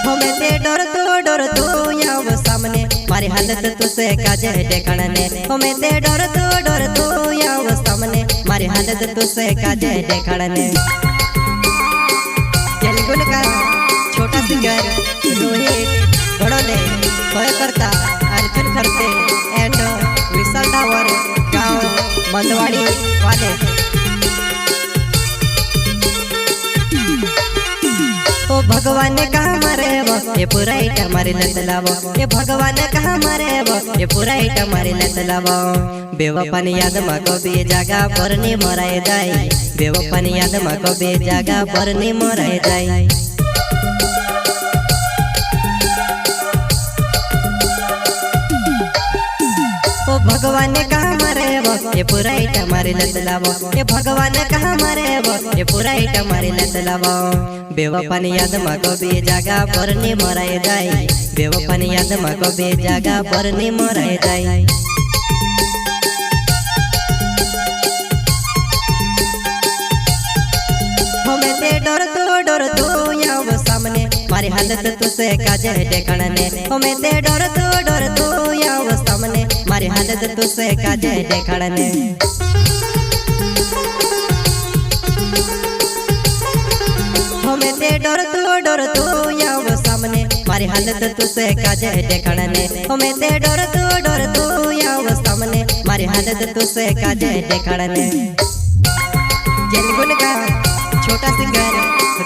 हमें ते डर तो याव सामने मारी हालत तुसे काजे देखने हमें ते डर तो याव सामने मारी हालत तुसे काजे देखने तेलुगु का छोटा सिंगर रोहित बड़ोले भय करता अर्जुन करते एंड विशाल टावर गांव मंदवाड़ी वाले ओ भगवान कहाँ मारे वो ये पूरा इटा मारे लतलावो ये भगवान कहाँ मारे वो ये पूरा इटा मारे लतलावो बेवफानी याद मको बे जागा पर नी मराए जाए बेवफानी याद मको बे जागा पर नी मराए जाए ओ भगवान कहाँ मारे वो ये पूरा इटा मारे लतलावो ये भगवान कहाँ मारे वो ये पूरा इटा मारे लतलावो बेवफानी याद मको बे जागा पर नी मराए जाए बेवफानी याद मको बे जागा पर नी मराए जाए हमें ते डर तो याव सामने मारी हालत तुसे काजे देखने हमें ते डर तो याव सामने मारी हालत तुसे काजे देखने हमें ते डर तो याव सामने मारी हालत तुसे काजे देखने हमें ते डर तो याव सामने मारी हालत तुसे काजे देखने तेलुगु का छोटा सिंगर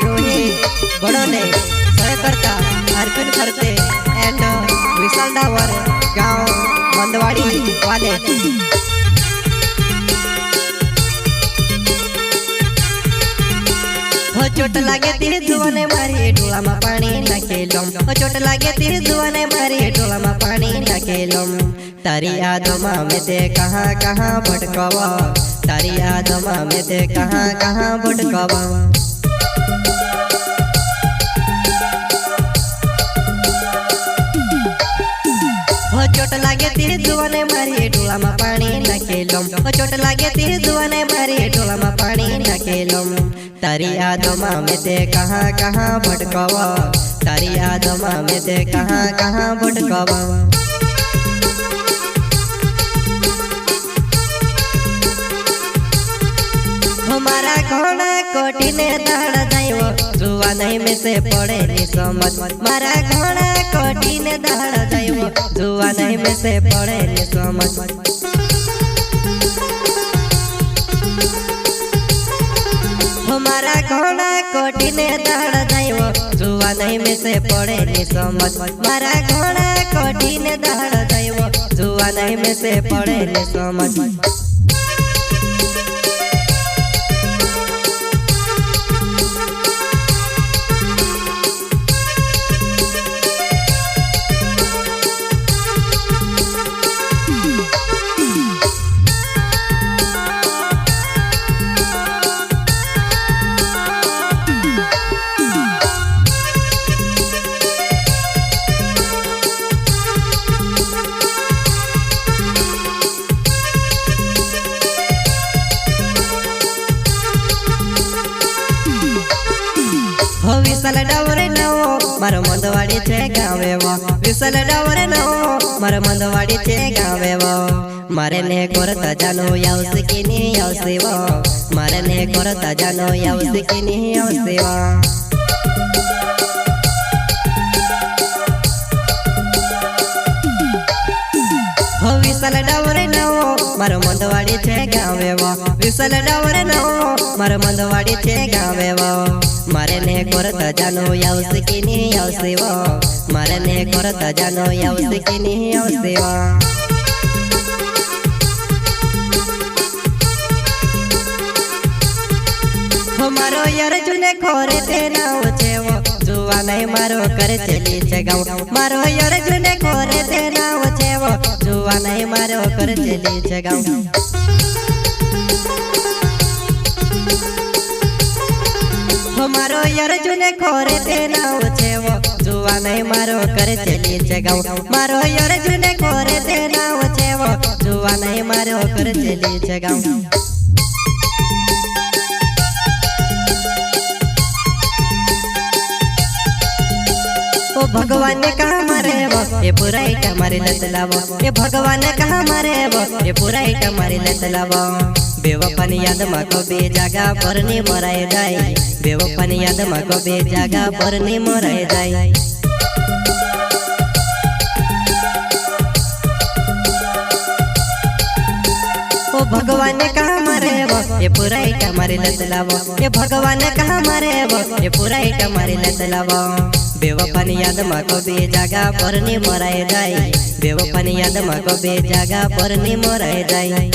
रोहित बड़ोले भय करता अर्जुन करते एंड विशाल टावर गांव मंदवाड़ी वाले हो चोट लागे तेरे जुआने मारी डोला में पानी नकेलम हो चोट लागे तेरे जुआने मारी डोला में पानी नकेलम तारी यादों में ते कहाँ कहाँ भटकवा तारी यादों में ते कहाँ कहाँ भटकवा हो चोट लागे तेरे जुआने मारी डोला में पानी नकेलम हो चोट लागे तेरे जुआने मारी डोला में पानी नकेलम तारी यादों में ते कहाँ कहाँ भटकवा तारी यादों में ते कहाँ कहाँ भटकवा हमारा घोड़ा कोटी ने दाड़ा जाइयो जुआ नहीं में से पड़े नी समझ मारा घोड़ा कोटी ने दाड़ा जाइयो जुआ नहीं में से पड़े नी समझ हमारा घोड़ा कोटी ने दाड़ा जाइयो जुआ नहीं में से पड़े नी समझ मारा घोड़ा कोटी ने दाड़ा जाइयो जुआ नहीं में से पड़े नी समझ विशाल डावरे नो मारो मंदवाड़ी छे गावे वो विशाल डावरे नो मारो मंदवाड़ी छे गावे वो मारे ने करता जानो यावसे की नी यावसे वो मारे ने करता जानो यावसे की नी यावसे वो हो विशाल डावरे नो मारो मंदवाड़ी छे गावे वो विशाल डावरे नो मारो मंदवाड़ी छे गावे वो मारे ने करता जानो यावसे की नी यावसे वो मारे ने करता जानो यावसे की नी यावसे वो हमारो यार जुने खोरे ते नाव छे वो जुआ नहीं मारो करे चली छे गाँव मारो यार जुने खोरे ते नाव छे वो जुआ नहीं मारो करे चली छे गाँव हमारो यार जुने खोरे ते नाव छे वो जुआ नहीं मारो करे चली छे गाँव मारो यार जुने खोरे ते नाव छे वो जुआ नहीं मारो करे चली छे गाँव ओ भगवान ने कहा मारे वो ये पूरा इटा मारी लत लावो ये भगवान ने कहा मारे वो ये पूरा इटा मारी लत लावो बेवफानी याद मको बे जागा पर नी मराए जाए बेवफानी याद मको बे जागा पर नी मराए जाए ओ भगवान ने कहा मारे वो ये पूरा इटा मारी लत लावो ये भगवान ने कहा मारे वो ये पूरा इटा मारी लत लावो बेवफानी याद मको बे जागा पर नी मराए जाए बेवफानी याद मको बे जागा पर नी मराए जाए।